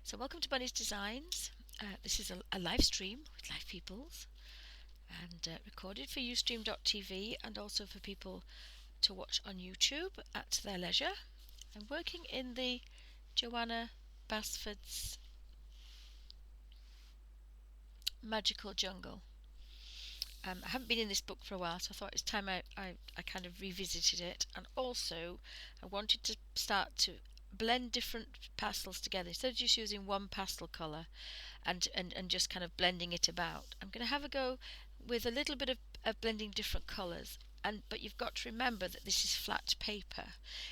So welcome to Bunny's Designs. This is a live stream with live peoples and recorded for ustream.tv and also for people to watch on YouTube at their leisure. I'm working in the Johanna Basford's Magical Jungle. I haven't been in this book for a while, so I thought it's time I kind of revisited it, and also I wanted to start to blend different pastels together instead of just using one pastel colour and just kind of blending it about. I'm going to have a go with a little bit of blending different colours. But you've got to remember that this is flat paper,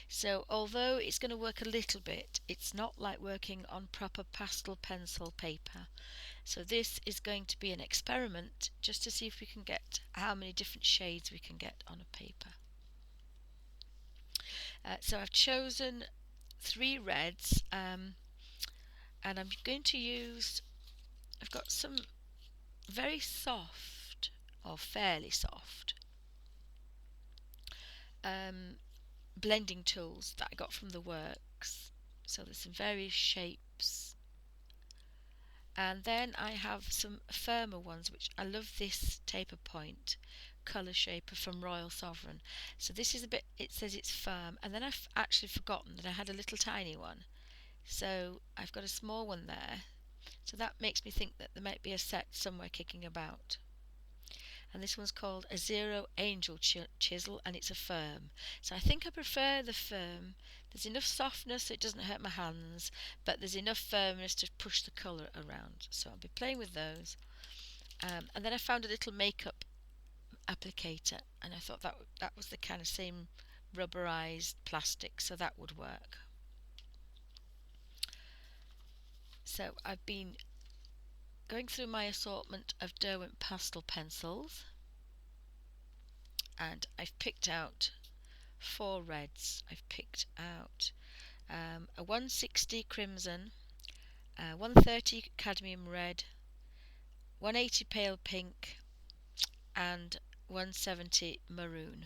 so although it's going to work a little bit, it's not like working on proper pastel pencil paper. So this is going to be an experiment just to see if we can get how many different shades we can get on a paper. So I've chosen 3 reds, and I'm going to use, I've got some very soft or fairly soft blending tools that I got from the works. So there's some various shapes, and then I have some firmer ones, which I love this taper point colour shaper from Royal Sovereign. So this is a bit, it says it's firm, and then I've actually forgotten that I had a little tiny one, so I've got a small one there, so that makes me think that there might be a set somewhere kicking about. And this one's called a Zero Angel Chisel, and it's a firm. So I think I prefer the firm. There's enough softness so it doesn't hurt my hands, but there's enough firmness to push the colour around. So I'll be playing with those. And then I found a little makeup applicator, and I thought that was the kind of same rubberized plastic, so that would work. So I've been going through my assortment of Derwent Pastel pencils, and I've picked out 4 reds. I've picked out a 160 crimson, 130 cadmium red, 180 pale pink, and 170 maroon.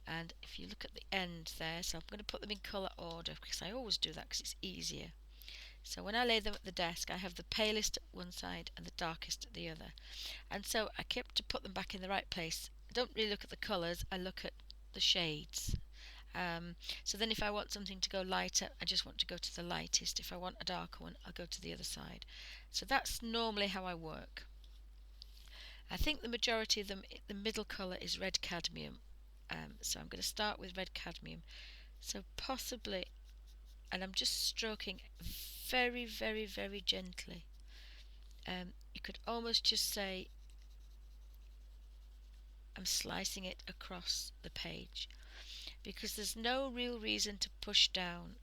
And if you look at the end there, so I'm going to put them in colour order because I always do that because it's easier. So when I lay them at the desk, I have the palest at one side and the darkest at the other. And so I kept to put them back in the right place. I don't really look at the colours, I look at the shades. So then if I want something to go lighter, I just want to go to the lightest. If I want a darker one, I'll go to the other side. So that's normally how I work. I think the majority of them, the middle colour is red cadmium. So I'm going to start with red cadmium. So possibly, and I'm just stroking very, very, very gently. You could almost just say I'm slicing it across the page, because there's no real reason to push down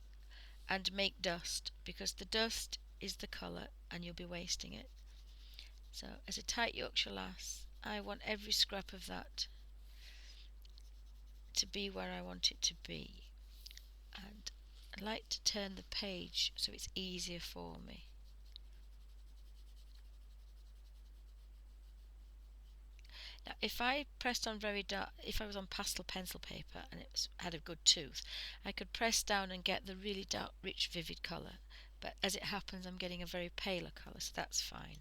and make dust, because the dust is the colour and you'll be wasting it. So as a tight Yorkshire lass, I want every scrap of that to be where I want it to be, and I like to turn the page so it's easier for me. Now, if I pressed on very dark, if I was on pastel pencil paper and had a good tooth, I could press down and get the really dark, rich, vivid colour. But as it happens, I'm getting a very paler colour, so that's fine.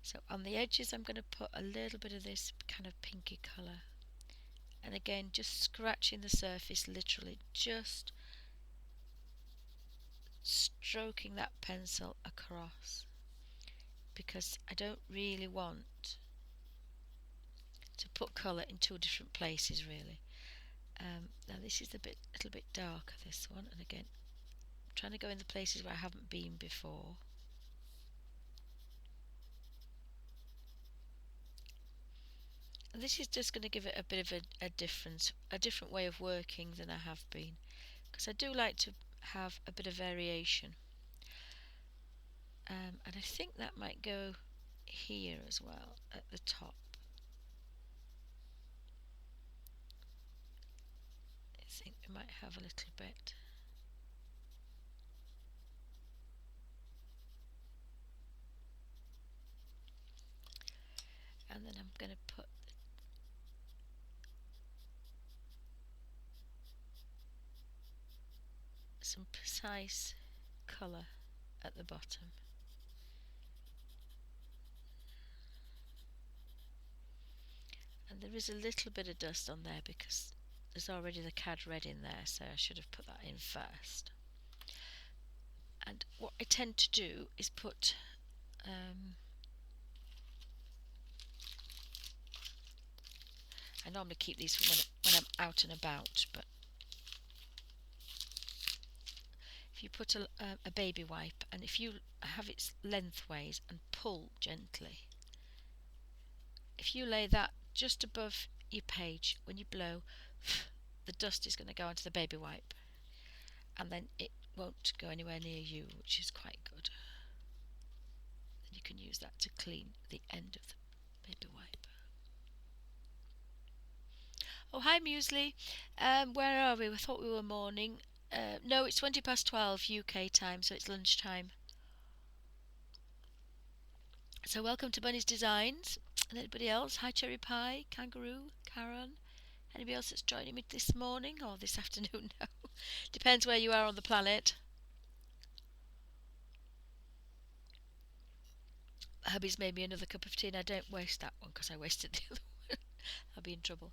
So on the edges, I'm going to put a little bit of this kind of pinky colour. And again, just scratching the surface, literally just stroking that pencil across, because I don't really want to put colour in 2 different places, really. Now this is a little bit darker, this one, and again I'm trying to go in the places where I haven't been before. And this is just going to give it a bit of a different way of working than I have been, because I do like to have a bit of variation. And I think that might go here as well at the top. I think we might have a little bit. And then I'm going to put some precise colour at the bottom. And there is a little bit of dust on there because there's already the cad red in there, so I should have put that in first. And what I tend to do is put I normally keep these for when I'm out and about, but if you put a baby wipe, and if you have it lengthways and pull gently, if you lay that just above your page, when you blow, the dust is going to go onto the baby wipe, and then it won't go anywhere near you, which is quite good. Then you can use that to clean the end of the baby wipe. Oh, hi Muesli. Where are we? I thought we were morning. No, it's 20 past 12 UK time, so it's lunchtime. So welcome to Bunny's Designs. And anybody else? Hi Cherry Pie, Kangaroo, Karen. Anybody else that's joining me this morning or this afternoon? No. Depends where you are on the planet. Hubby's made me another cup of tea and I don't waste that one because I wasted the other one. I'll be in trouble.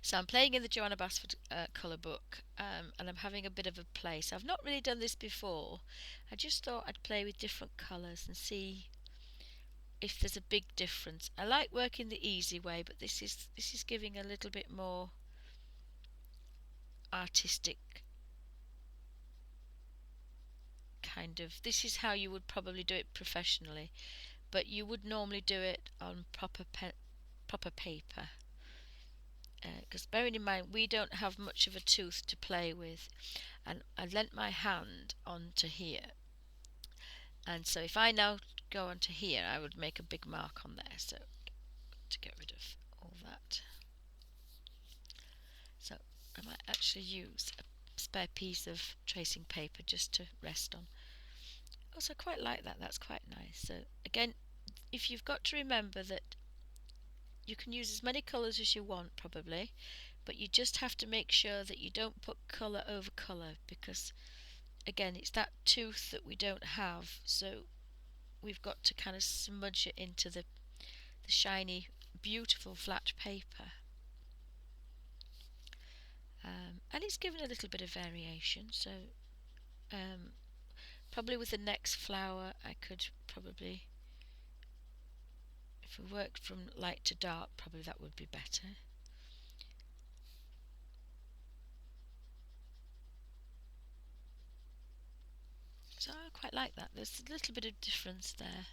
So I'm playing in the Johanna Basford colour book, and I'm having a bit of a play. So I've not really done this before. I just thought I'd play with different colours and see if there's a big difference. I like working the easy way, but this is giving a little bit more artistic kind of. This is how you would probably do it professionally, but you would normally do it on proper paper. Because bearing in mind we don't have much of a tooth to play with, and I lent my hand onto here, and so if I now go onto here I would make a big mark on there, so to get rid of all that. So I might actually use a spare piece of tracing paper just to rest on. Also, I quite like that, that's quite nice. So again, if you've got to remember that you can use as many colours as you want probably, but you just have to make sure that you don't put colour over colour, because again it's that tooth that we don't have, so we've got to kind of smudge it into the shiny beautiful flat paper, and it's given a little bit of variation. So probably with the next flower I could probably, if we worked from light to dark, probably that would be better. So I quite like that. There's a little bit of difference there.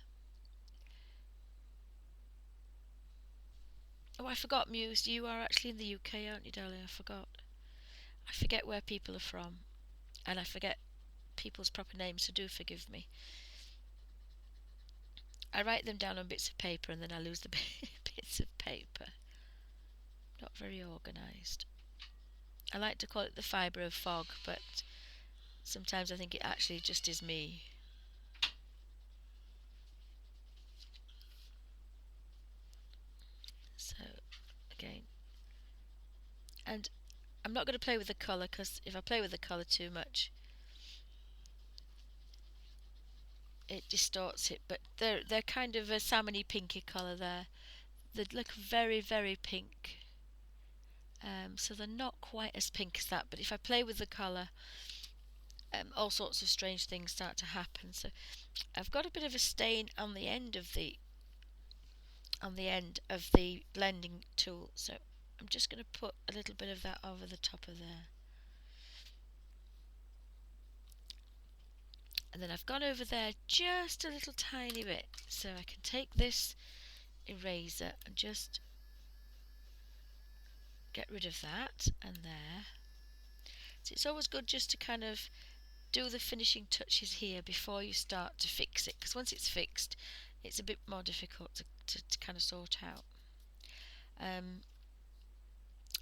Oh, I forgot, Muse. You are actually in the UK, aren't you, darling? I forgot. I forget where people are from, and I forget people's proper names, so do forgive me. I write them down on bits of paper and then I lose the bits of paper. Not very organised. I like to call it the fibre of fog, but sometimes I think it actually just is me. So, again. And I'm not going to play with the colour, because if I play with the colour too much, it distorts it. But they're kind of a salmony pinky colour there. They look very, very pink. So they're not quite as pink as that, but if I play with the colour, all sorts of strange things start to happen. So I've got a bit of a stain on the end of the blending tool, so I'm just going to put a little bit of that over the top of there. And then I've gone over there just a little tiny bit, so I can take this eraser and just get rid of that and there. So it's always good just to kind of do the finishing touches here before you start to fix it, because once it's fixed it's a bit more difficult to kind of sort out. I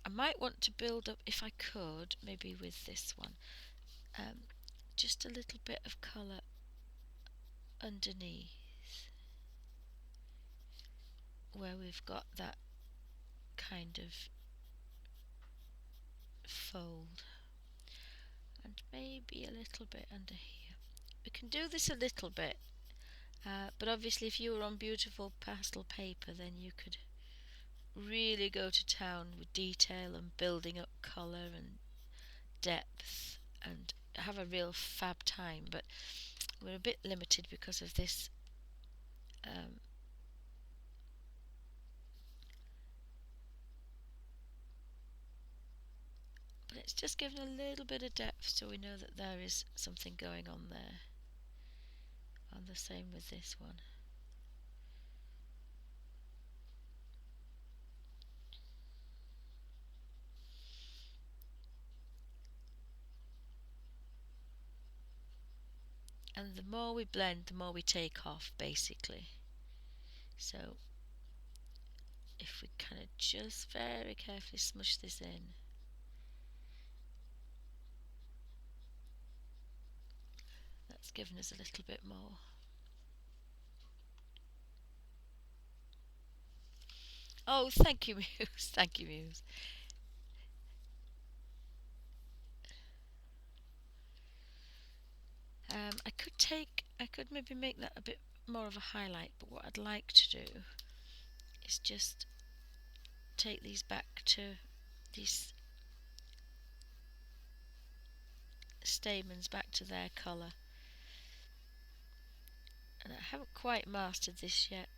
might want to build up, if I could, maybe with this one, just a little bit of colour underneath where we've got that kind of fold, and maybe a little bit under here. we can do this a little bit, but obviously if you were on beautiful pastel paper, then you could really go to town with detail and building up colour and depth and have a real fab time, but we're a bit limited because of this but it's just given a little bit of depth so we know that there is something going on there. And the same with this one. And the more we blend, the more we take off, basically. So if we kind of just very carefully smush this in, that's given us a little bit more. Oh, thank you, Muse. Thank you, Muse. I could maybe make that a bit more of a highlight, but what I'd like to do is just take these back to these stamens back to their colour. And I haven't quite mastered this yet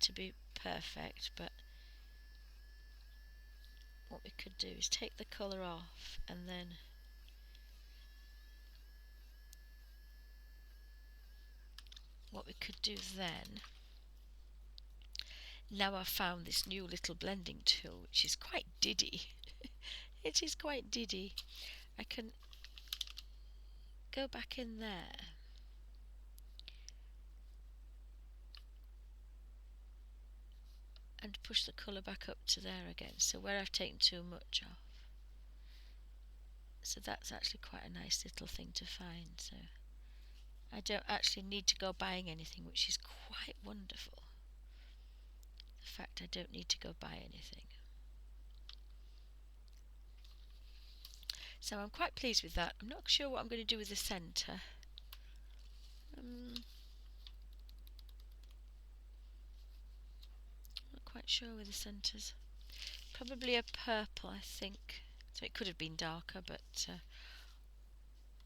to be perfect, but what we could do is take the colour off, and then what we could do then, now I've found this new little blending tool which is quite diddy. It is quite diddy. I can go back in there and push the colour back up to there again, so where I've taken too much off. So that's actually quite a nice little thing to find. So I don't actually need to go buying anything, which is quite wonderful. The fact I don't need to go buy anything. So I'm quite pleased with that. I'm not sure what I'm going to do with the centre. Not quite sure with the centres. Probably a purple, I think. So it could have been darker, but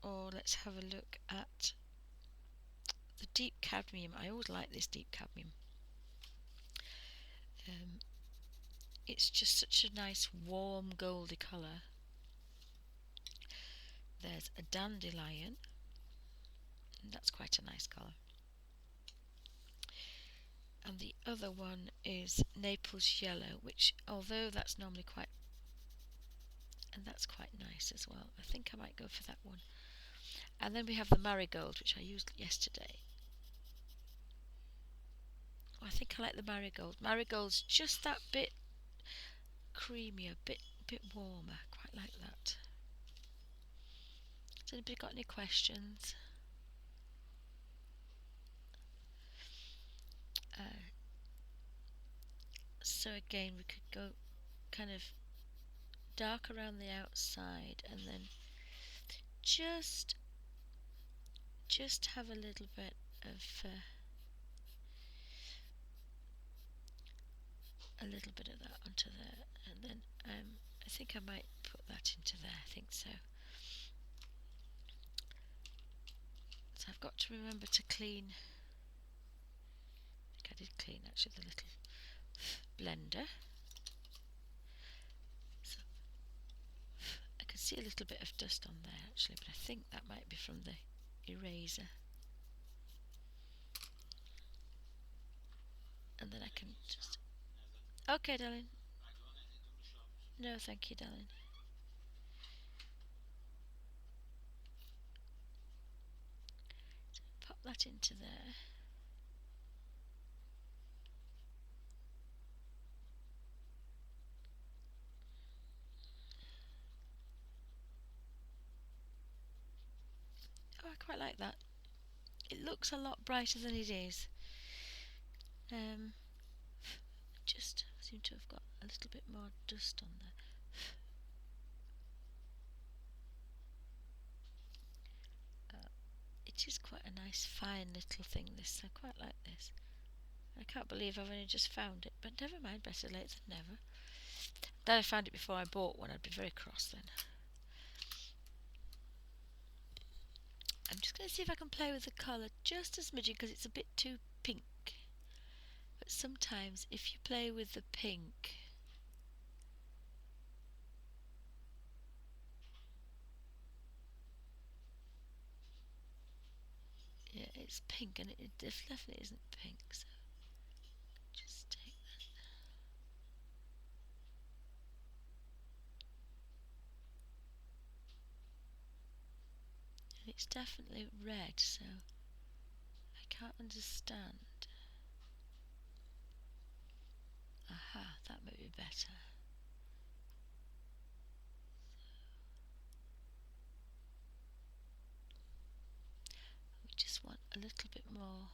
or let's have a look at the deep cadmium. I always like this deep cadmium. It's just such a nice warm goldy colour. There's a dandelion, and that's quite a nice colour. And the other one is Naples yellow, which although that's normally quite, and that's quite nice as well. I think I might go for that one. And then we have the marigold, which I used yesterday. I think I like the marigold. Marigold's just that bit creamier, bit warmer. Quite like that. Has anybody got any questions? So again, we could go kind of dark around the outside, and then just have a little bit of that onto there, and then I think I might put that into there. I think so. So I've got to remember to clean. I think I did clean actually the little blender. So I can see a little bit of dust on there actually, but I think that might be from the eraser. And then I can just... Okay, darling. No, thank you, darling. So pop that into there. Oh, I quite like that. It looks a lot brighter than it is. Just seem to have got a little bit more dust on there. It It is quite a nice fine little thing, this. I quite like this. I can't believe I've only just found it, but never mind, better late than never. Then I found it before I bought one, I'd be very cross then. I'm just going to see if I can play with the colour just as much because it's a bit too pink. But sometimes if you play with the pink, yeah, it's pink and it definitely isn't pink, so just take that. And it's definitely red, so I can't understand. Aha, that might be better. We just want a little bit more.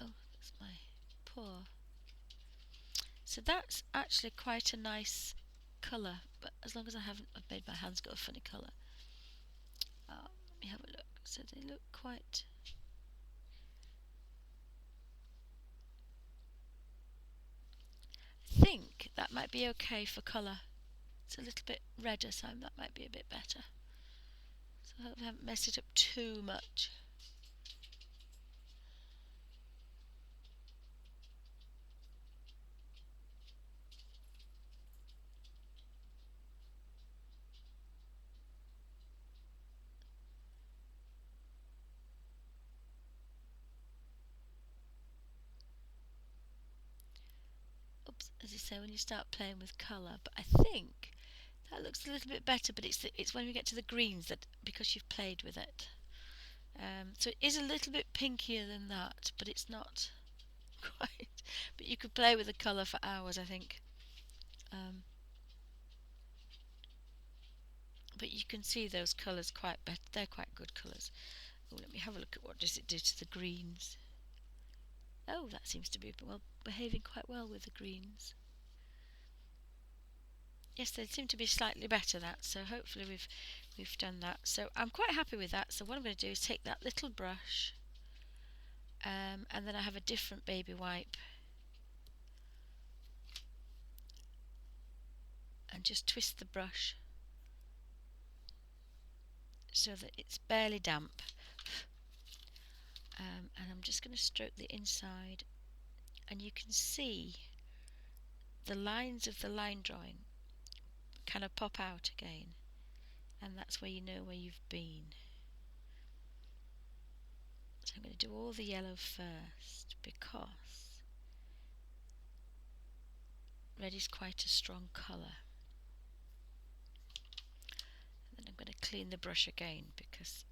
Oh, that's my paw. So that's actually quite a nice colour, but as long as I haven't I've made my hands go a funny colour. Let me have a look. So they look quite. I think that might be okay for colour. It's a little bit redder, so that might be a bit better. So I hope I haven't messed it up too much. Oops, as you say, when you start playing with colour, but I think that looks a little bit better, but it's when we get to the greens that, because you've played with it. So it is a little bit pinkier than that, but it's not quite. But you could play with the colour for hours, I think. But you can see those colours quite better. They're quite good colours. Oh, let me have a look at what does it do to the greens. Oh, that seems to be behaving quite well with the greens. Yes, they seem to be slightly better, that, so hopefully we've done that. So I'm quite happy with that. So what I'm going to do is take that little brush, and then I have a different baby wipe, and just twist the brush so that it's barely damp. And I'm just going to stroke the inside, and you can see the lines of the line drawing kind of pop out again, and that's where you know where you've been. So I'm going to do all the yellow first because red is quite a strong colour. And then I'm going to clean the brush again because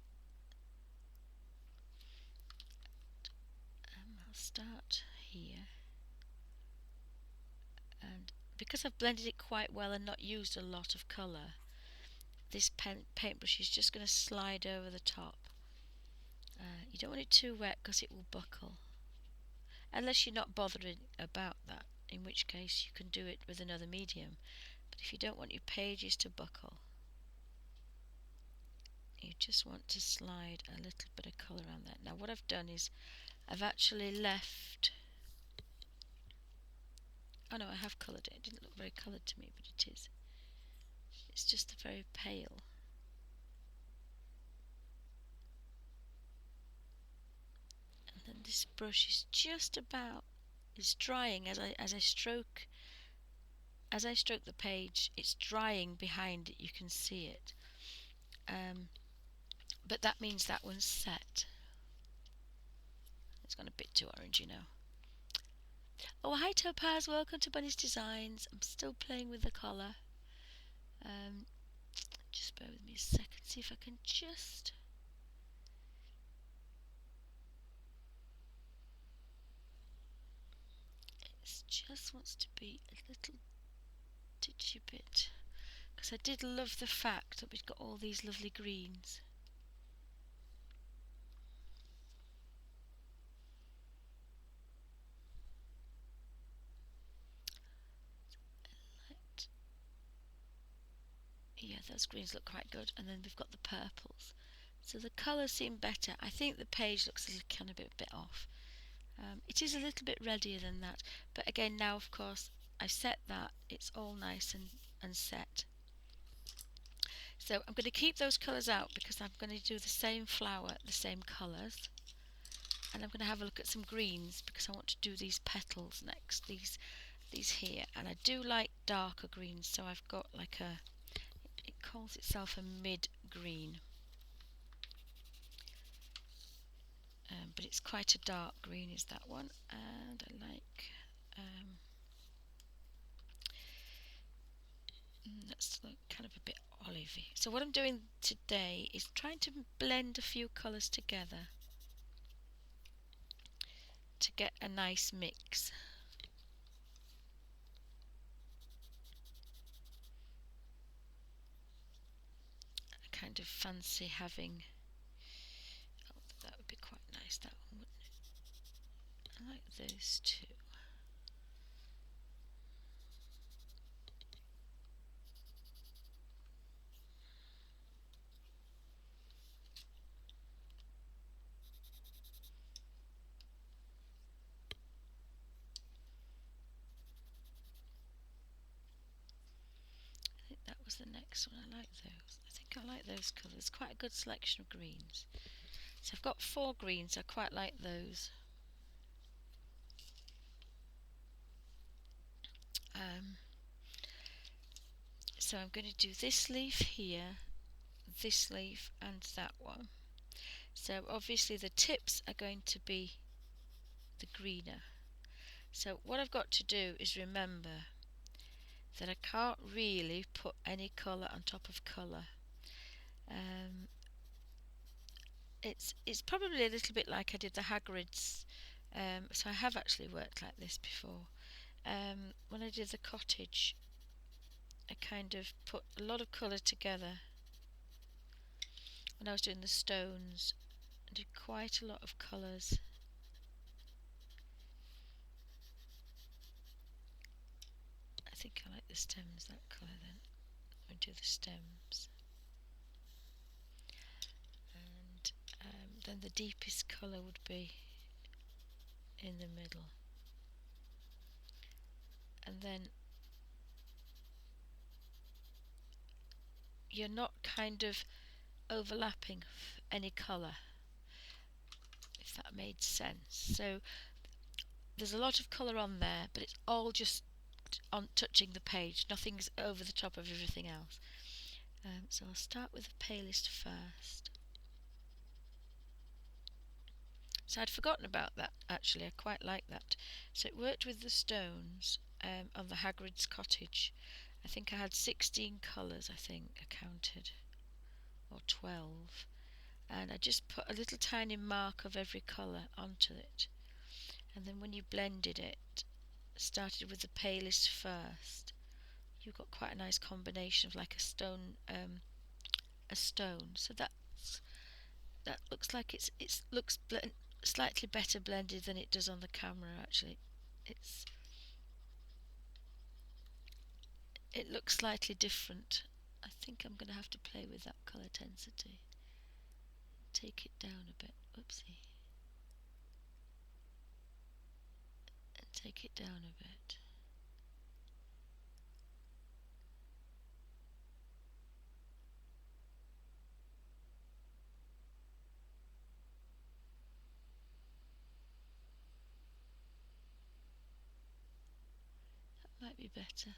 I'll start here, and because I've blended it quite well and not used a lot of colour, this paintbrush is just going to slide over the top. You don't want it too wet because it will buckle, unless you're not bothering about that, in which case you can do it with another medium. But if you don't want your pages to buckle, you just want to slide a little bit of colour around that. Now what I've done is I've actually left, oh no, I have coloured it. It didn't look very coloured to me, but it is. It's just very pale. And then this brush is just about, it's drying as I stroke the page. It's drying behind it, you can see it. But that means that one's set. It's gone a bit too orangey now. Oh, hi Topaz, welcome to Bunny's Designs. I'm still playing with the colour. Just bear with me a second, see if I can just... It just wants to be a little titchy bit, because I did love the fact that we've got all these lovely greens. Yeah, those greens look quite good, and then we've got the purples. So the colours seem better. I think the page looks a little kind of bit off. It is a little bit reddier than that, but again now of course I've set that, it's all nice and set. So I'm going to keep those colours out because I'm going to do the same flower, the same colours, and I'm going to have a look at some greens because I want to do these petals next, these here, and I do like darker greens, so I've got like it calls itself a mid green. But it's quite a dark green is that one, and I like that's kind of a bit olivey. So what I'm doing today is trying to blend a few colours together to get a nice mix. I kind of fancy having, oh, that would be quite nice, that one, wouldn't it? I like those two. I think that was the next one. I like those. I think I like those colours. Quite a good selection of greens. So I've got 4 greens. I quite like those. So I'm going to do this leaf here, this leaf and that one. So obviously the tips are going to be the greener. So what I've got to do is remember that I can't really put any colour on top of colour. It's probably a little bit like I did the Hagrid's. So I have actually worked like this before. When I did the cottage, I kind of put a lot of colour together. When I was doing the stones, I did quite a lot of colours. I think I like the stems that colour then. I'll do the stems. And then the deepest colour would be in the middle. And then you're not kind of overlapping any colour, if that made sense. So there's a lot of colour on there, but it's all just on touching the page. Nothing's over the top of everything else. So I'll start with the palest first. So I'd forgotten about that actually, I quite like that. So it worked with the stones on the Hagrid's cottage. I think I had 16 colours, I think I counted, or 12. And I just put a little tiny mark of every colour onto it. And then when you blended it, started with the palest first, you got quite a nice combination of like a stone. So that looks like it looks slightly better blended than it does on the camera. Actually, it looks slightly different. I think I'm going to have to play with that colour intensity. Take it down a bit. Oopsie. And take it down a bit. That might be better.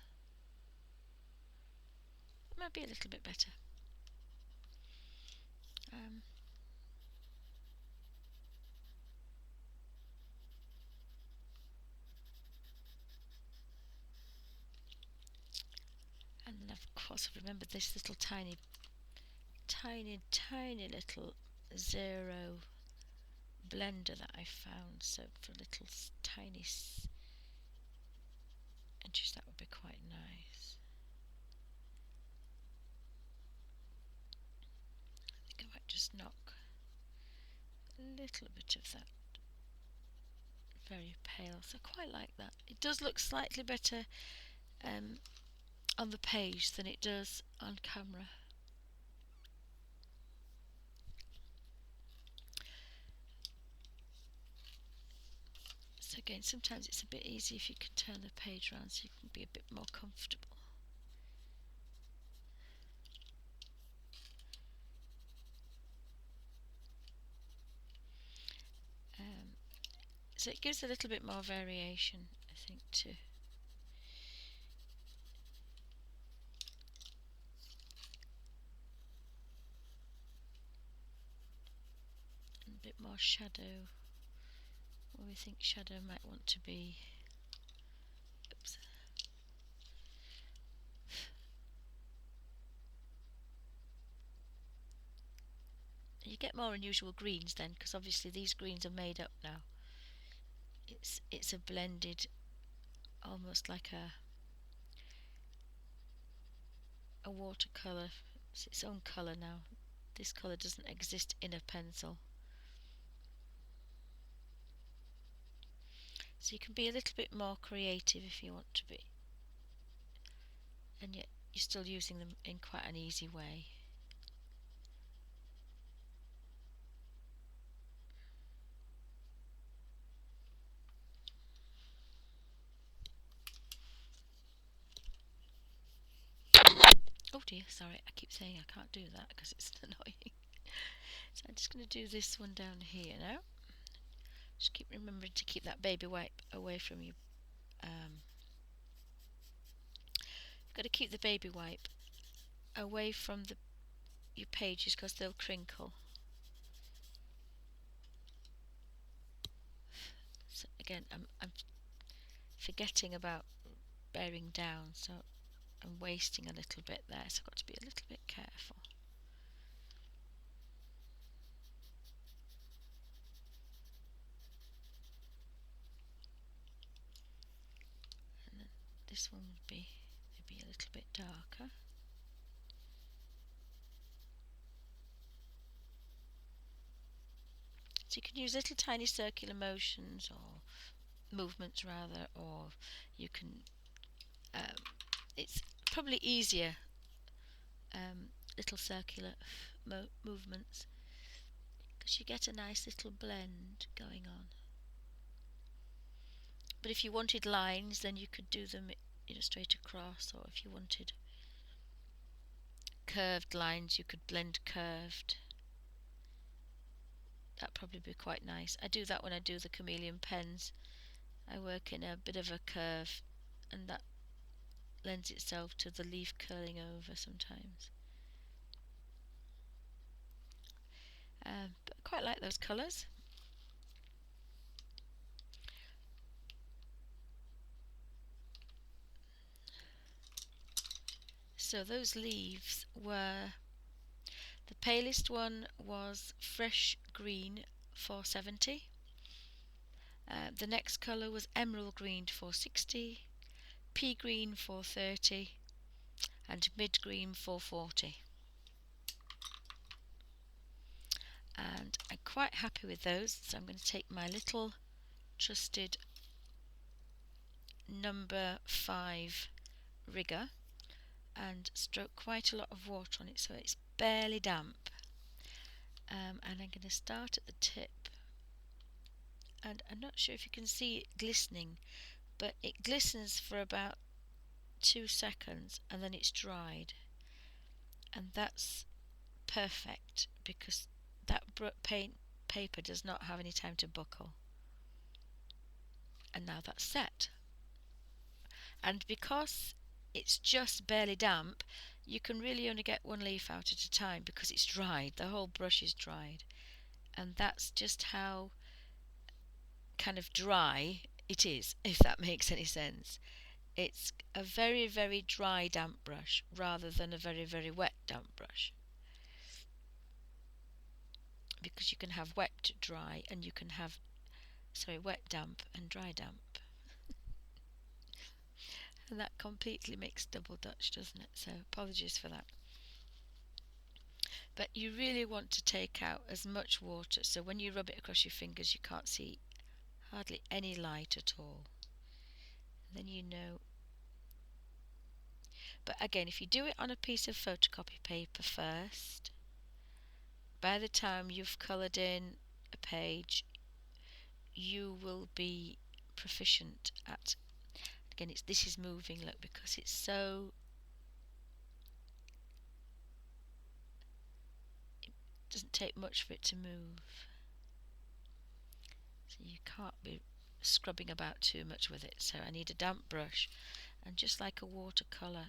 It might be a little bit better. And then of course I've remembered this little tiny little zero blender that I found. So for little tiny edges, that would be quite nice. I think I might just knock a little bit of that very pale. So I quite like that. It does look slightly better on the page than it does on camera. So again, sometimes it's a bit easy if you can turn the page around so you can be a bit more comfortable. Um, so it gives a little bit more variation, I think, too. And a bit more shadow where we think shadow might want to be. Oops. You get more unusual greens then, because obviously these greens are made up now. It's a blended, almost like a watercolour. It's its own colour now. This colour doesn't exist in a pencil. So you can be a little bit more creative if you want to be, and yet you're still using them in quite an easy way. Oh dear, sorry, I keep saying I can't do that because it's annoying. So I'm just going to do this one down here now. Just keep remembering to keep that baby wipe away from you. You've got to keep the baby wipe away from your pages because they'll crinkle. So again, I'm forgetting about bearing down, so I'm wasting a little bit there, so I've got to be a little bit careful. And then this one would be maybe a little bit darker. So you can use little tiny circular motions or movements rather, or you can, it's probably easier, little circular movements, because you get a nice little blend going on. But if you wanted lines, then you could do them, straight across, or if you wanted curved lines, you could blend curved. That'd probably be quite nice. I do that when I do the chameleon pens. I work in a bit of a curve, and that lends itself to the leaf curling over sometimes. But I quite like those colours. So those leaves were, the palest one was fresh green 470. The next colour was emerald green 460, pea green 430, and mid green 440. And I'm quite happy with those, so I'm going to take my little trusted number 5 rigger and stroke quite a lot of water on it so it's barely damp. And I'm going to start at the tip, and I'm not sure if you can see it glistening, but it glistens for about 2 seconds and then it's dried, and that's perfect because that paint paper does not have any time to buckle. And now that's set, and because it's just barely damp, you can really only get one leaf out at a time because it's dried, the whole brush is dried, and that's just how kind of dry it is, if that makes any sense. It's a very, very dry damp brush rather than a very, very wet damp brush, because you can have wet dry and you can have, sorry, wet damp and dry damp, and that completely makes double Dutch, doesn't it? So apologies for that. But you really want to take out as much water, so when you rub it across your fingers you can't see hardly any light at all. And then But again, if you do it on a piece of photocopy paper first, by the time you've coloured in a page, you will be proficient at, again, this is moving, look, because it's so, it doesn't take much for it to move. So you can't be scrubbing about too much with it. So I need a damp brush, and just like a watercolour,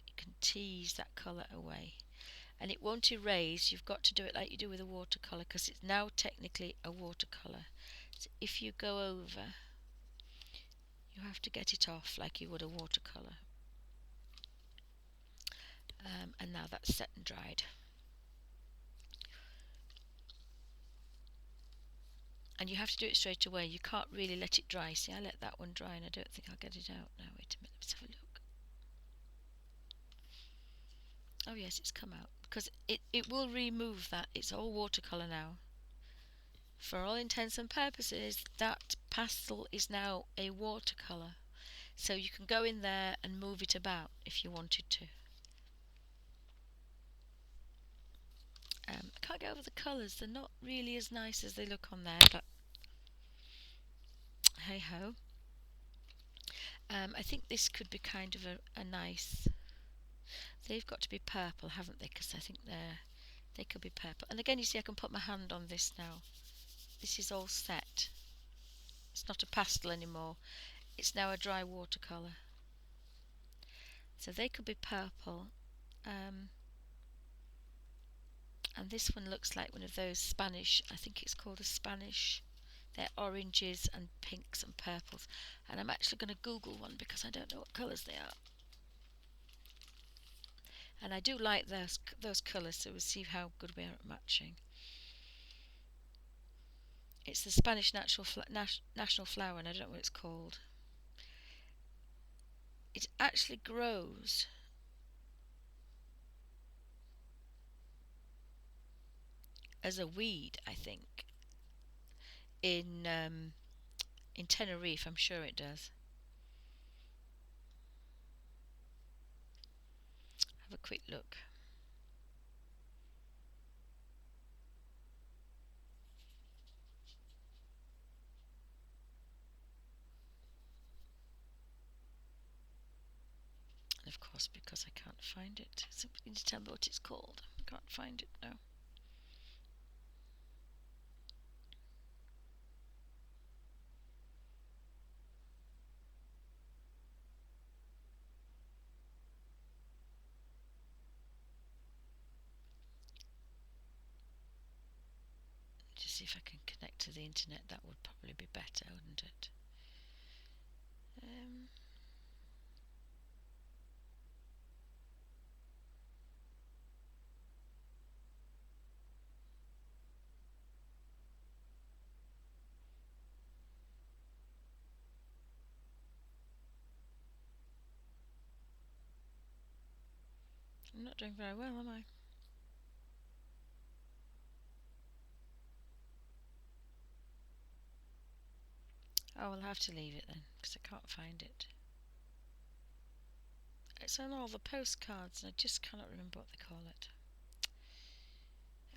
you can tease that colour away. And it won't erase, you've got to do it like you do with a watercolour, because it's now technically a watercolour. So if you go over, you have to get it off like you would a watercolour. And now that's set and dried. And you have to do it straight away, you can't really let it dry. See, I let that one dry and I don't think I'll get it out now. Wait a minute, let's have a look. Oh yes, it's come out, because it will remove that. It's all watercolour now. For all intents and purposes, that pastel is now a watercolour. So you can go in there and move it about if you wanted to. I can't get over the colours. They're not really as nice as they look on there, but hey ho. I think this could be kind of a nice. They've got to be purple, haven't they? Because I think they could be purple. And again, you see, I can put my hand on this now. This is all set. It's not a pastel anymore. It's now a dry watercolour. So they could be purple. And this one looks like one of those Spanish, I think it's called a Spanish. They're oranges and pinks and purples. And I'm actually going to Google one because I don't know what colours they are. And I do like those colours, so we'll see how good we are at matching. It's the Spanish national flower, and I don't know what it's called. It actually grows as a weed, I think, in Tenerife. I'm sure it does. Have a quick look. And of course, because I can't find it, somebody needs to tell me what it's called. I can't find it now. Just see if I can connect to the internet. That would probably be better, wouldn't it? I'm not doing very well, am I? Oh, I'll have to leave it then, because I can't find it. It's on all the postcards, and I just cannot remember what they call it.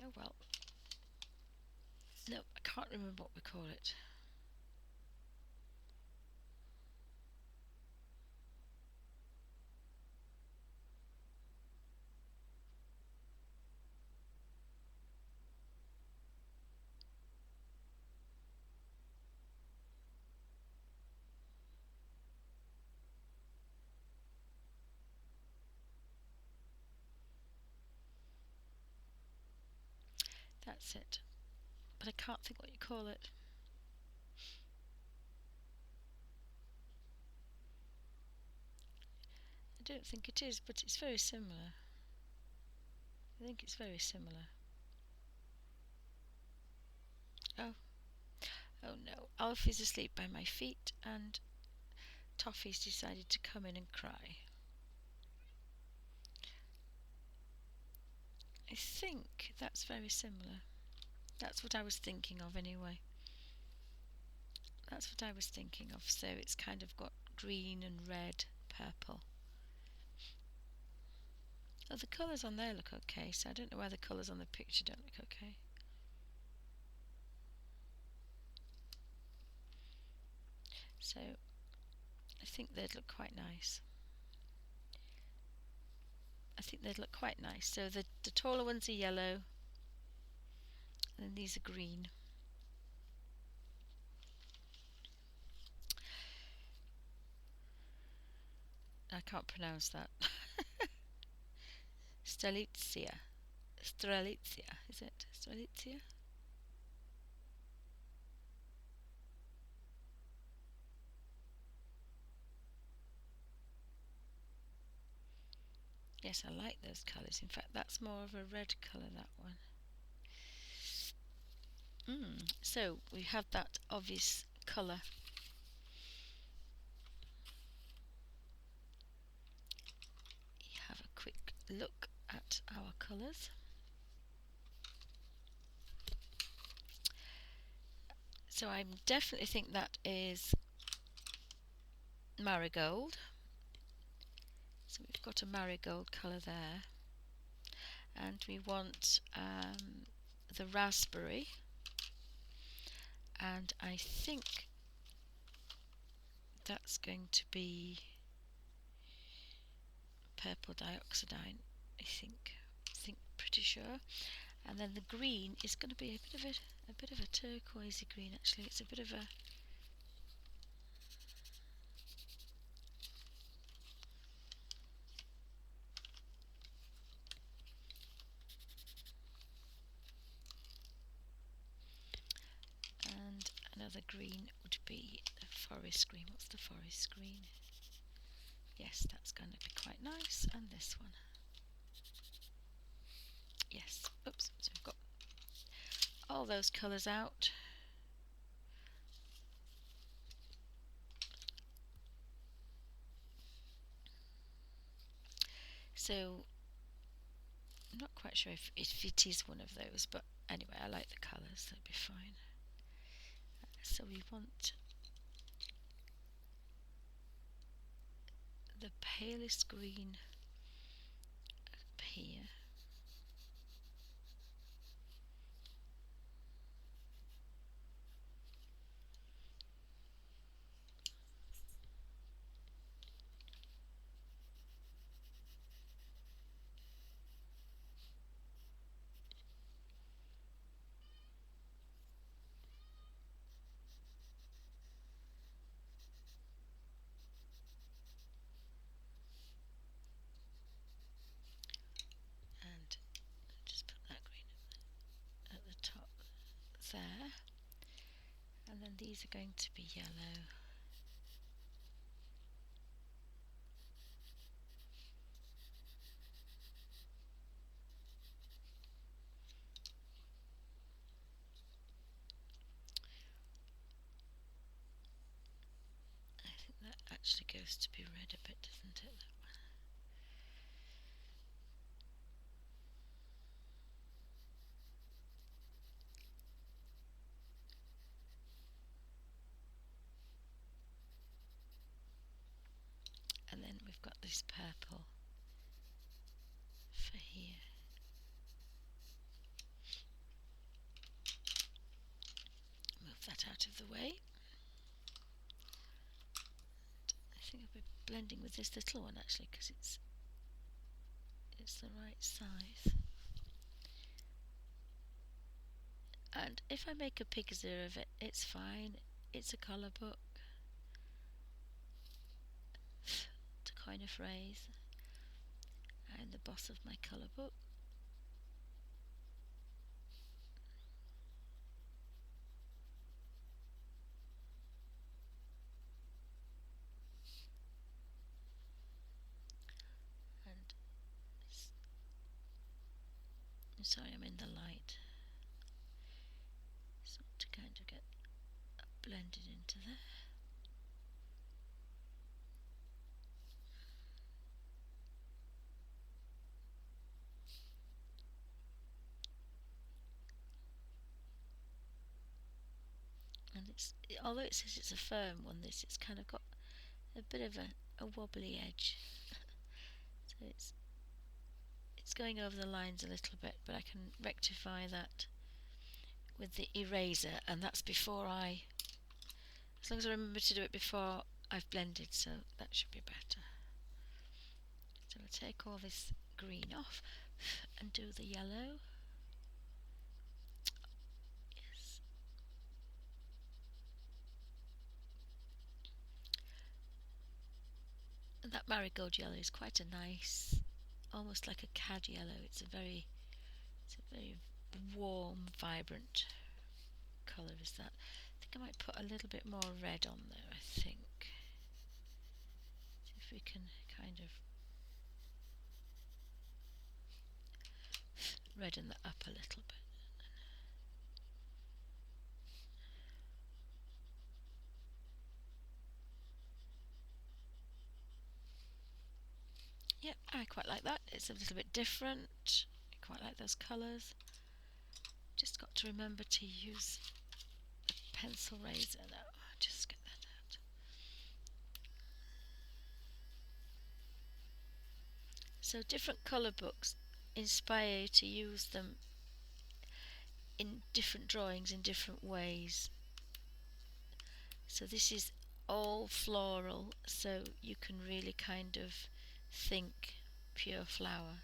Oh well. No, I can't remember what we call it. That's it. But I can't think what you call it. I don't think it is, but it's very similar. I think it's very similar. Oh. Oh no. Alfie's asleep by my feet, and Toffee's decided to come in and cry. I think that's very similar. That's what I was thinking of anyway. That's what I was thinking of. So it's kind of got green and red, purple. But the colours on there look okay, so I don't know why the colours on the picture don't look okay. So I think they'd look quite nice. So the taller ones are yellow, and these are green. I can't pronounce that. Strelitzia. Strelitzia, is it? Strelitzia? Yes, I like those colours. In fact, that's more of a red colour, that one. So we have that obvious colour. Have a quick look at our colours. So I definitely think that is marigold. So we've got a marigold colour there. And we want the raspberry. And I think that's going to be purple dioxidine, I think pretty sure. And then the green is going to be a bit of a turquoisey green. Actually, it's a bit of a and another green would be the forest green. What's the forest green? Yes, that's going to be quite nice. And this one. Yes. Oops. So we've got all those colours out. So I'm not quite sure if it is one of those, but anyway, I like the colours, that'd be fine. So we want the palest green up here. And just put that green at the top there. And then these are going to be yellow. I think that actually goes to be red a bit, doesn't it? That one. And then we've got this purple for here. Move that out of the way. I think I'll be blending with this little one actually, because it's the right size. And if I make a picture of it, it's fine. It's a colour book, to coin a phrase. I'm the boss of my colour book. And sorry, I'm in the light. So to kind of get blended into there. And although it says it's a firm one, it's kind of got a bit of a wobbly edge. So going over the lines a little bit, but I can rectify that with the eraser, and that's before as long as I remember to do it before I've blended, so that should be better. So I'll take all this green off and do the yellow. Yes. And that marigold yellow is quite a nice, almost like a cad yellow. It's a very warm, vibrant colour is that. I think I might put a little bit more red on there, I think. See if we can kind of redden that up a little bit. Yep, I quite like that. It's a little bit different. I quite like those colours. Just got to remember to use a pencil razor now. Just get that out. So different colour books inspire you to use them in different drawings in different ways. So this is all floral, so you can really kind of think pure flower.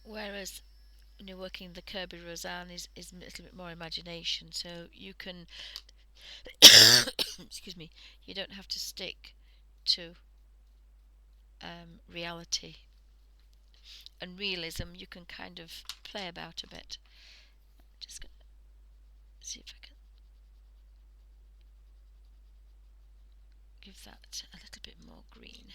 Whereas when you're working the Kirby Roseanne is a little bit more imagination, so you can excuse me, you don't have to stick to reality and realism. You can kind of play about a bit. Just gonna see if I can give that a little bit more green.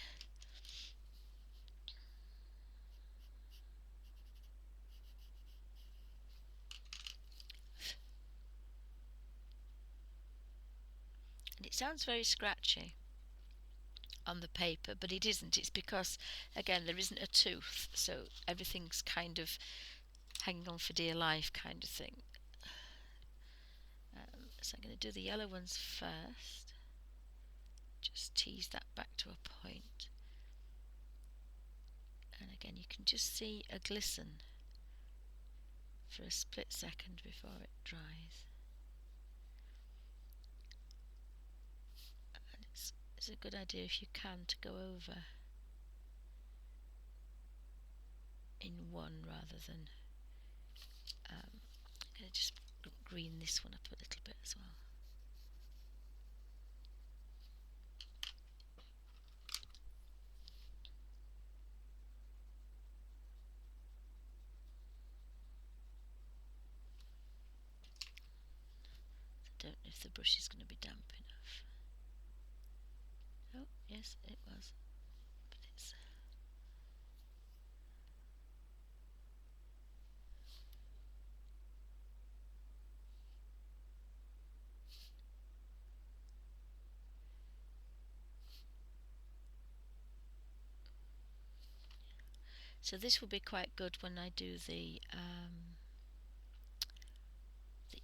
And it sounds very scratchy on the paper, but it isn't. It's because, again, there isn't a tooth, so everything's kind of hanging on for dear life kind of thing. So I'm going to do the yellow ones first. Just tease that back to a point. And again, you can just see a glisten for a split second before it dries. And it's a good idea if you can to go over in one rather than I'm going to just green this one up a little bit as well. I don't know if the brush is going to be damp enough. Oh, yes, it was. But it's so this will be quite good when I do the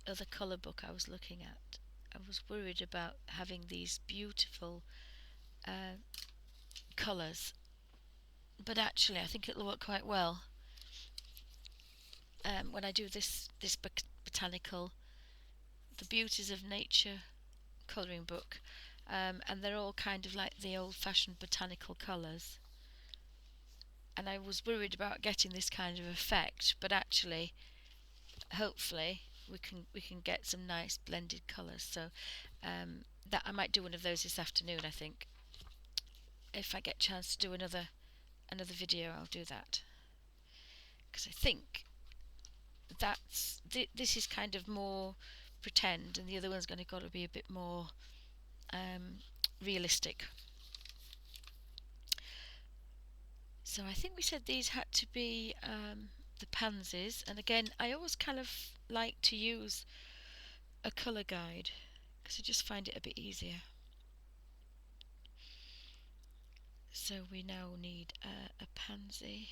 other colour book I was looking at. I was worried about having these beautiful colours, but actually I think it'll work quite well when I do this botanical, the beauties of nature colouring book, and they're all kind of like the old-fashioned botanical colours. And I was worried about getting this kind of effect, but actually, hopefully, we can get some nice blended colours. So that I might do one of those this afternoon. I think if I get a chance to do another video, I'll do that, because I think that's this is kind of more pretend, and the other one's going to got to be a bit more realistic. So I think we said these had to be the pansies, and again I always kind of like to use a colour guide because I just find it a bit easier. So we now need a pansy.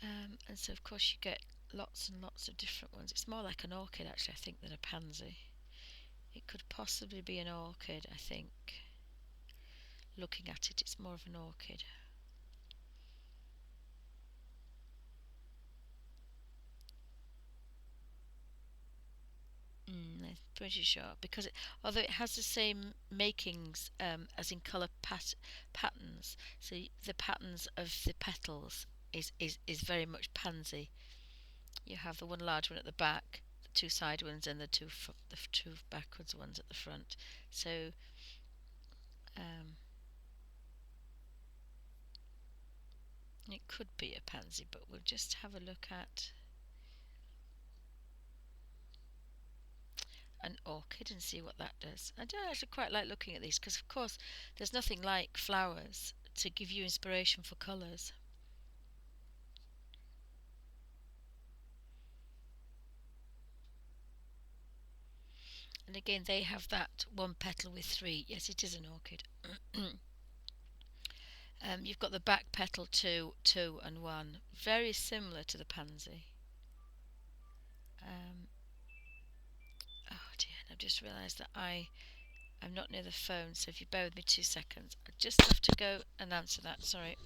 And so of course you get lots and lots of different ones. It's more like an orchid actually, I think, than a pansy. It could possibly be an orchid, I think. Looking at it, it's more of an orchid. I'm pretty sure because although it has the same makings as in colour patterns, so the patterns of the petals is very much pansy. You have the one large one at the back, the two side ones, and the two backwards ones at the front. So um, it could be a pansy, but we'll just have a look at an orchid and see what that does. I don't actually quite like looking at these because, of course, there's nothing like flowers to give you inspiration for colours. And again, they have that one petal with three. Yes, it is an orchid. You've got the back petal two, and one. Very similar to the pansy. Um, oh dear, I've just realised that I'm not near the phone, so if you bear with me 2 seconds, I just have to go and answer that. Sorry.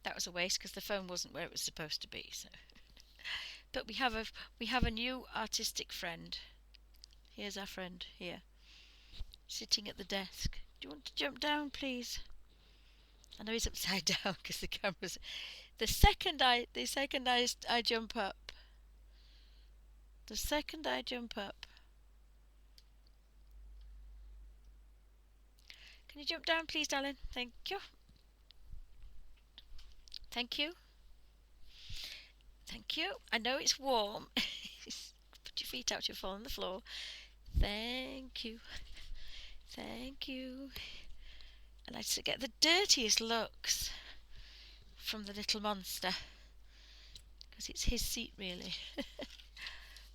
That was a waste because the phone wasn't where it was supposed to be. So, but we have a new artistic friend. Here's our friend here, sitting at the desk. Do you want to jump down, please? I know he's upside down because the camera's. The second I jump up, the second I jump up, can you jump down, please, darling? Thank you. Thank you. Thank you. I know it's warm. Put your feet out, you'll fall on the floor. Thank you. Thank you. And I just get the dirtiest looks from the little monster because it's his seat, really.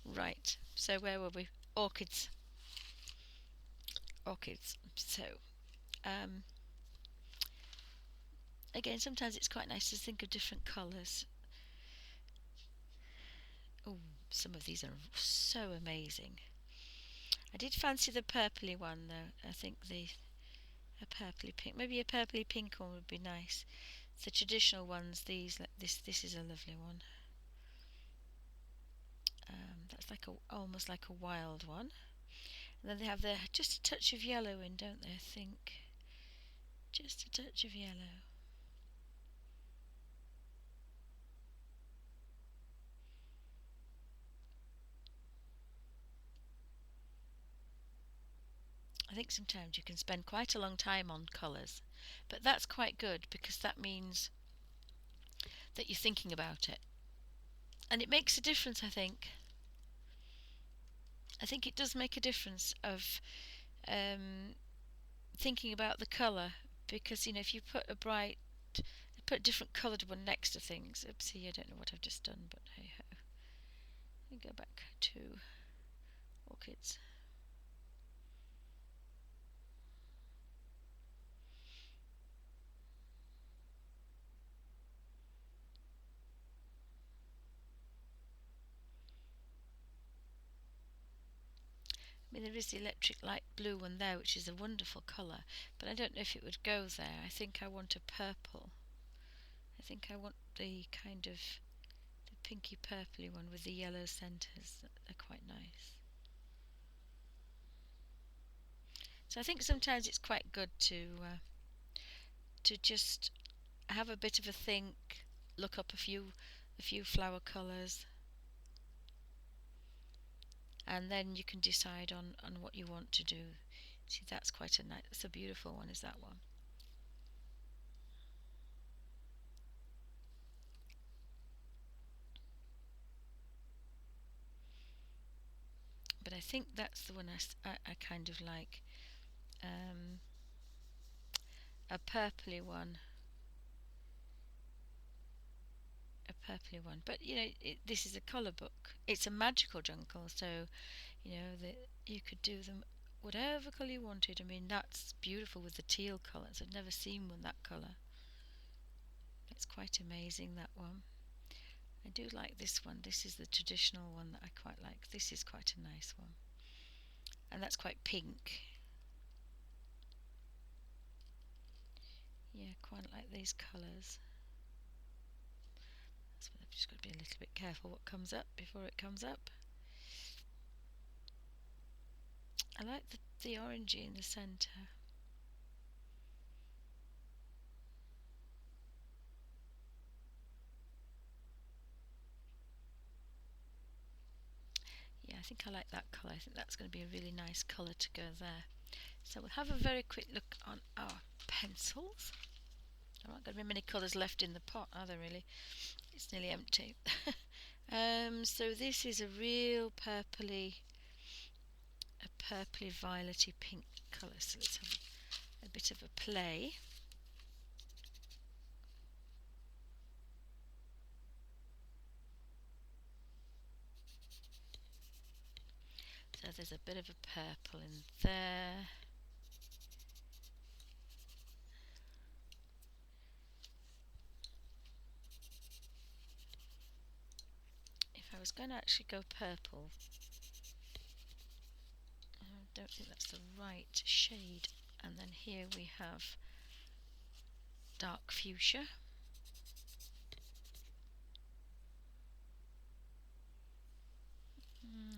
Right. So where were we? Orchids. Orchids. So um, again, sometimes it's quite nice to think of different colours. Oh, some of these are so amazing. I did fancy the purpley one though. I think a purpley pink, maybe a purpley pink one would be nice. The traditional ones, this is a lovely one. That's like almost like a wild one. And then they have just a touch of yellow in, don't they? I think just a touch of yellow. I think sometimes you can spend quite a long time on colours, but that's quite good because that means that you're thinking about it, and it makes a difference. I think it does make a difference of um, thinking about the colour because if you put a different coloured one next to things. Oopsie, I don't know what I've just done, but hey ho. Let me go back to orchids. I mean, there is the electric light blue one there, which is a wonderful colour, but I don't know if it would go there. I think I want a purple. I think I want the kind of the pinky purpley one with the yellow centres. They're quite nice. So I think sometimes it's quite good to just have a bit of a think, look up a few flower colours, and then you can decide on what you want to do. See, that's quite a nice. That's a beautiful one. Is that one? but I think that's the one I kind of like. Um, a purpley one. A purpley one. But this is a colour book. It's a magical jungle, so that you could do them whatever colour you wanted. I mean, that's beautiful with the teal colours. I've never seen one that colour. It's quite amazing, that one. I do like this one. This is the traditional one that I quite like. This is quite a nice one. And that's quite pink. Yeah, quite like these colours. So I've just got to be a little bit careful what comes up before it comes up. I like the orangey in the centre. Yeah, I think I like that colour. I think that's going to be a really nice colour to go there. So we'll have a very quick look on our pencils. There aren't going to be many colours left in the pot, are there really? It's nearly empty. So this is a real purpley violety pink colour. So let's have a bit of a play. So there's a bit of a purple in there. If I was going to actually go purple, I don't think that's the right shade. And then here we have dark fuchsia.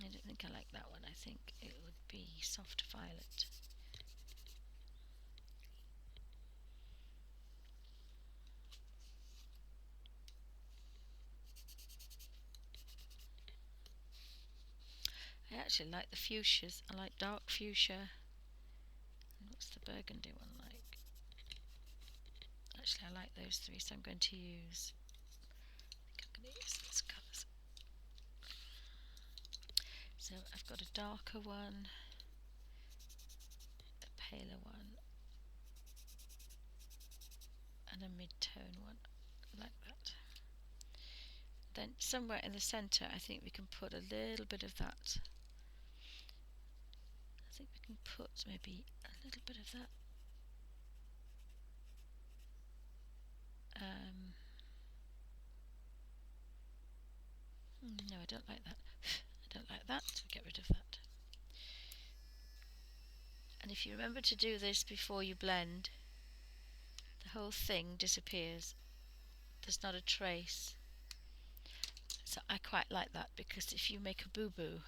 I don't think I like that one. I think it would be soft violet. I actually like the fuchsias. I like dark fuchsia. And what's the burgundy one like? Actually, I like those three, so I'm going to use these colours. So I've got a darker one, a paler one, and a mid-tone one, like that. Then somewhere in the centre, I think we can put a little bit of that. I think we can put maybe a little bit of that. No, I don't like that. I don't like that, so get rid of that. And if you remember to do this before you blend, the whole thing disappears. There's not a trace. So I quite like that, because if you make a boo-boo,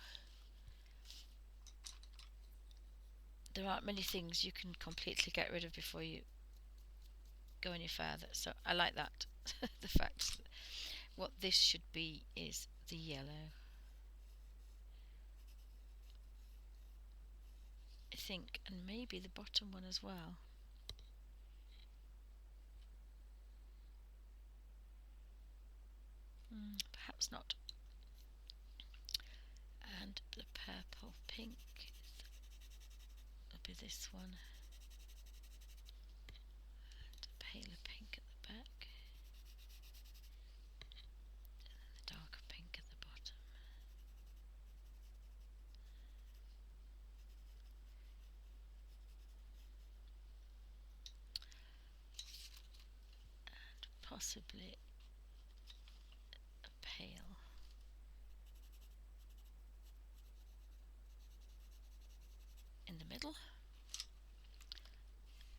there aren't many things you can completely get rid of before you go any further. So I like that. The fact that what this should be is the yellow. I think, and maybe the bottom one as well. Perhaps not. And the purple pink will be this one. And a paler pink at the back. And the darker pink at the bottom. And possibly a pale. In the middle.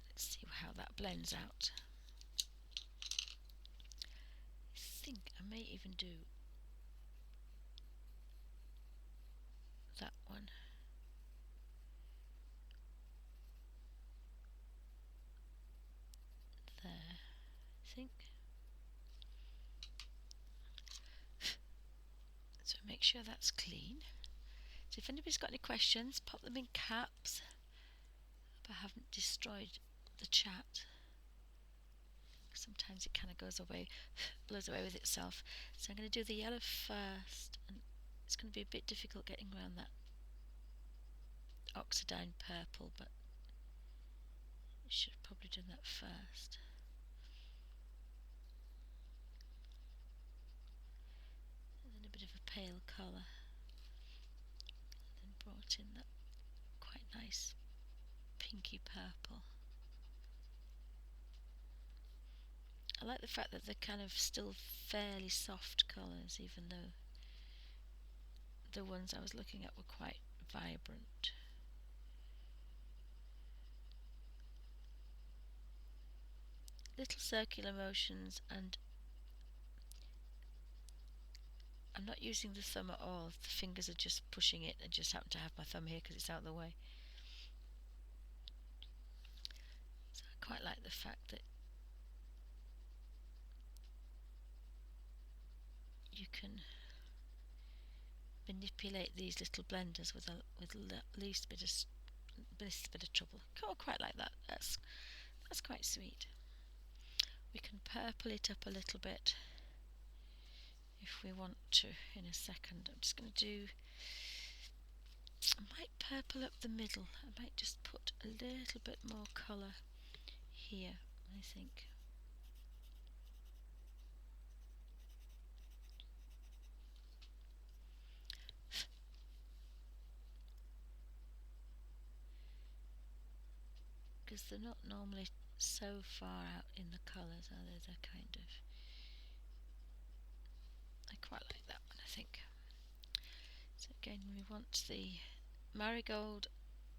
Let's see how that blends out. I think I may even do that one. There, I think. So make sure that's clean. So if anybody's got any questions, pop them in caps. Hope I haven't destroyed the chat. Sometimes it kind of goes away, blows away with itself. So I'm going to do the yellow first, and it's going to be a bit difficult getting around that oxidine purple, but I should have probably done that first. And then a bit of a pale colour, and then brought in that quite nice pinky purple. I like the fact that they're kind of still fairly soft colours, even though the ones I was looking at were quite vibrant. Little circular motions, and I'm not using the thumb at all. The fingers are just pushing it. I just happen to have my thumb here because it's out of the way. So I quite like the fact that you can manipulate these little blenders with least bit of trouble. I quite like that. That's quite sweet. We can purple it up a little bit if we want to in a second. I'm just going to do, I might purple up the middle. I might just put a little bit more colour here, I think. Because they're not normally so far out in the colours, are they? They're kind of, I quite like that one, I think. So again, we want the Marigold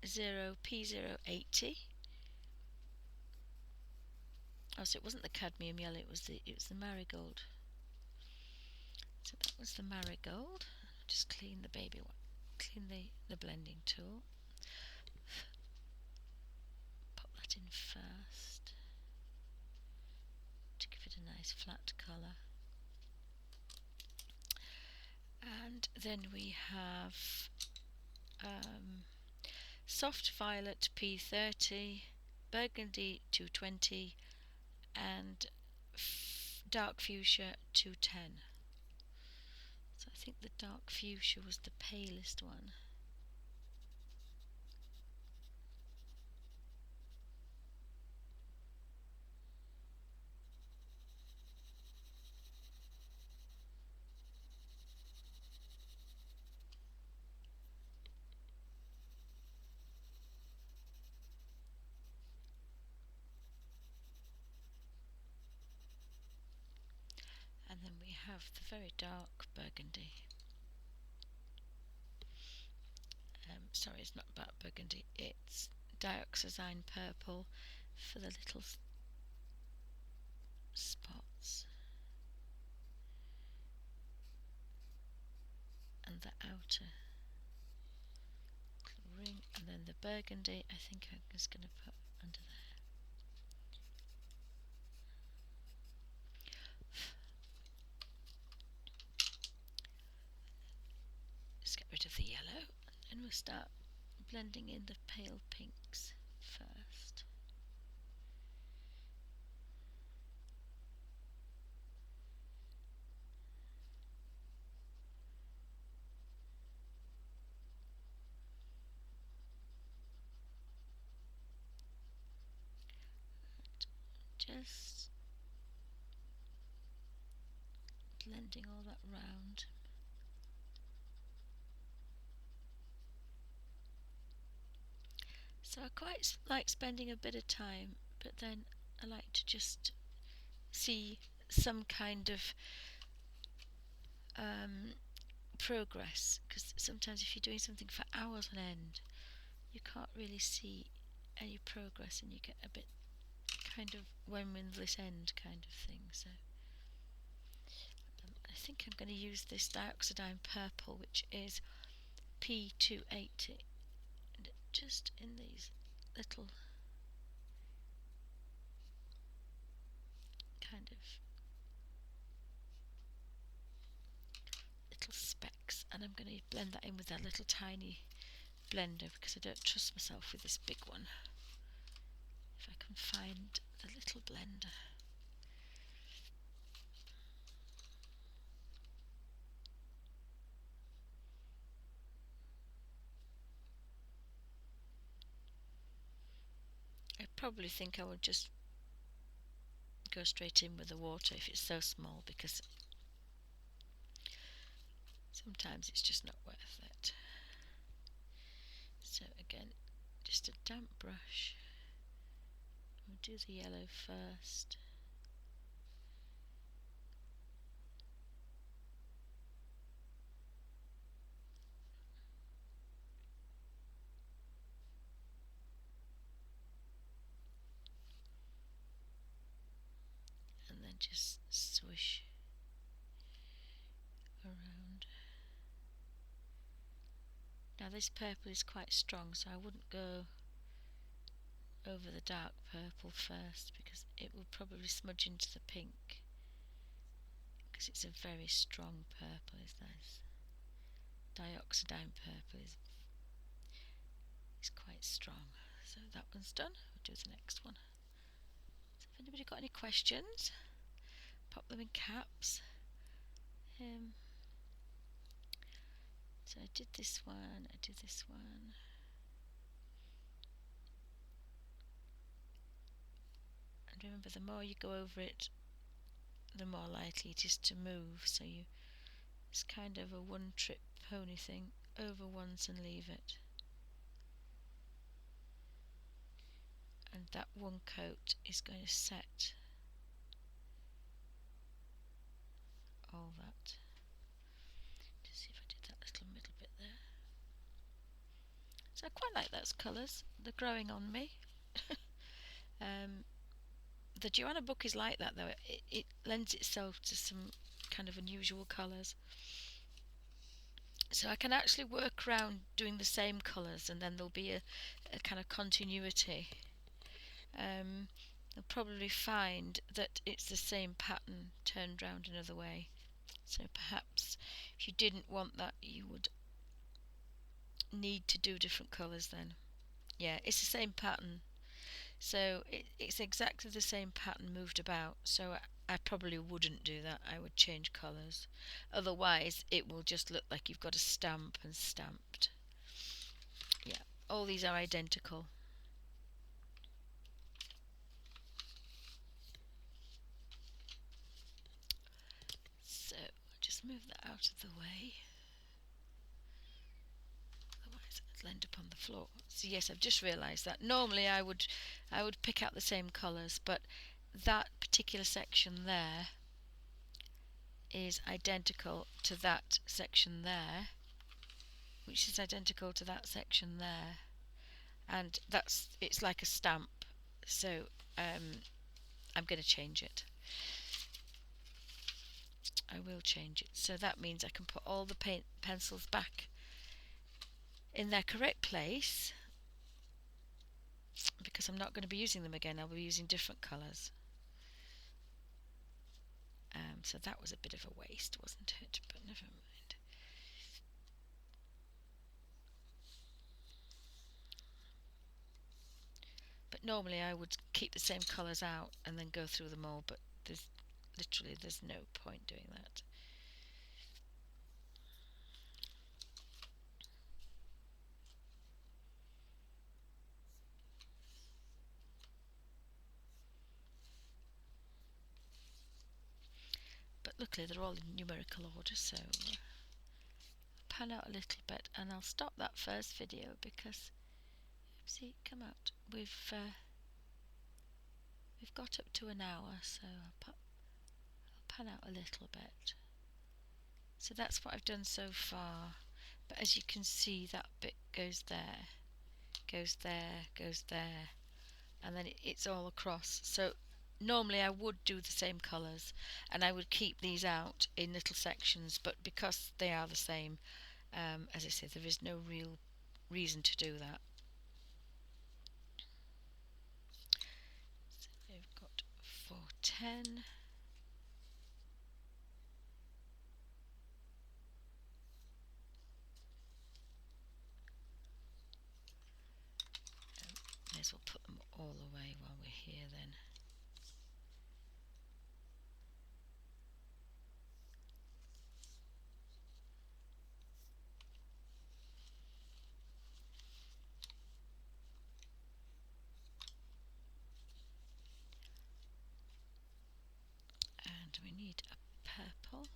0 P080. Oh, so it wasn't the cadmium yellow, it was the Marigold. So that was the Marigold. Just clean the baby one. Clean the blending tool. Pop that in first to give it a nice flat colour. And then we have Soft Violet P30, Burgundy 220, and Dark Fuchsia 210. So I think the Dark Fuchsia was the palest one. And then we have the very dark burgundy. Sorry, it's not about burgundy, it's dioxazine purple for the little spots and the outer ring. And then the burgundy, I think I'm just going to put under there. Just get rid of the yellow, and we'll start blending in the pale pinks first. Just blending all that round. So I quite like spending a bit of time, but then I like to just see some kind of progress, because sometimes if you're doing something for hours on end, you can't really see any progress, and you get a bit kind of when will this end kind of thing. So I think I'm going to use this dioxazine purple, which is P280, and just in these little kind of little specks, and I'm going to blend that in with that little tiny blender, because I don't trust myself with this big one. If I can find the little blender. probably think I would just go straight in with the water if it's so small, because sometimes it's just not worth it. So again, just a damp brush. We'll do the yellow first. And then just swish around. Now this purple is quite strong, so I wouldn't go over the dark purple first, because it will probably smudge into the pink, because it's a very strong purple. Is this dioxidine purple is quite strong. So that one's done. We'll do the next one. So if anybody got any questions, pop them in caps. So I did this one, I did this one. And remember, the more you go over it, the more likely it is to move. So it's kind of a one-trick pony thing. Over once and leave it. And that one coat is going to set all that. Just see if I did that little middle bit there. So I quite like those colours. They're growing on me. The Johanna book is like that, though. It lends itself to some kind of unusual colours. So I can actually work around doing the same colours, and then there'll be a kind of continuity. You'll probably find that it's the same pattern turned round another way. So perhaps if you didn't want that, you would need to do different colours then. Yeah, it's the same pattern. So it's exactly the same pattern moved about. So I probably wouldn't do that. I would change colours. Otherwise, it will just look like you've got a stamp and stamped. Yeah, all these are identical. So just move that out of the way. Otherwise, it'll end up on the floor. So yes, I've just realised that. Normally, I would pick out the same colours, but that particular section there is identical to that section there, which is identical to that section there, and it's like a stamp. So I'm going to change it. I will change it. So that means I can put all the pencils back in their correct place, because I'm not going to be using them again. I'll be using different colours. So that was a bit of a waste, wasn't it? But never mind. But normally I would keep the same colours out and then go through them all, but there's no point doing that. But luckily they're all in numerical order, so I'll pan out a little bit, and I'll stop that first video because, oopsie, come out. We've got up to an hour, so I'll pan out a little bit. So that's what I've done so far. But as you can see, that bit goes there, goes there, goes there, and then it's all across. So normally I would do the same colours, and I would keep these out in little sections, but because they are the same, as I said, there is no real reason to do that. So we've got 410. May as well put them all away while we're here then. and we need a purple.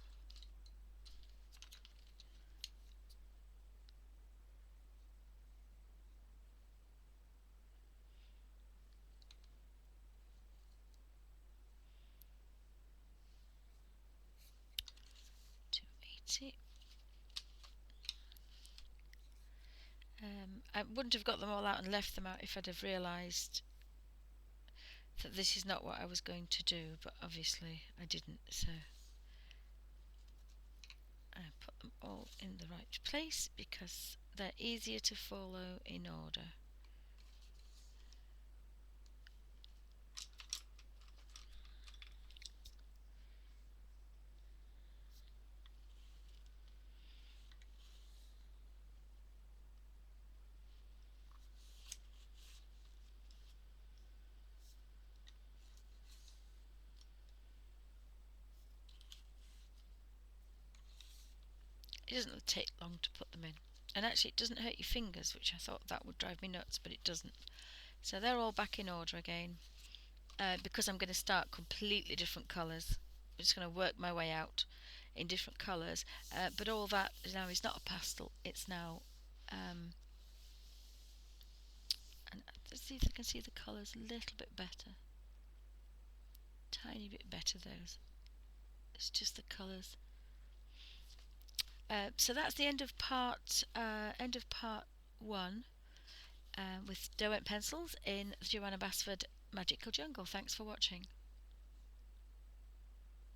I wouldn't have got them all out and left them out if I'd have realised that this is not what I was going to do, but obviously I didn't, so I put them all in the right place because they're easier to follow in order. It doesn't take long to put them in, and actually it doesn't hurt your fingers, which I thought that would drive me nuts, but it doesn't. So they're all back in order again, because I'm going to start completely different colours. I'm just going to work my way out in different colours, but all that now is not a pastel, it's now and let's see if I can see the colours a little bit better, tiny bit better. Those, it's just the colours. So that's the end of part one, with Derwent pencils in the Johanna Basford Magical Jungle. Thanks for watching.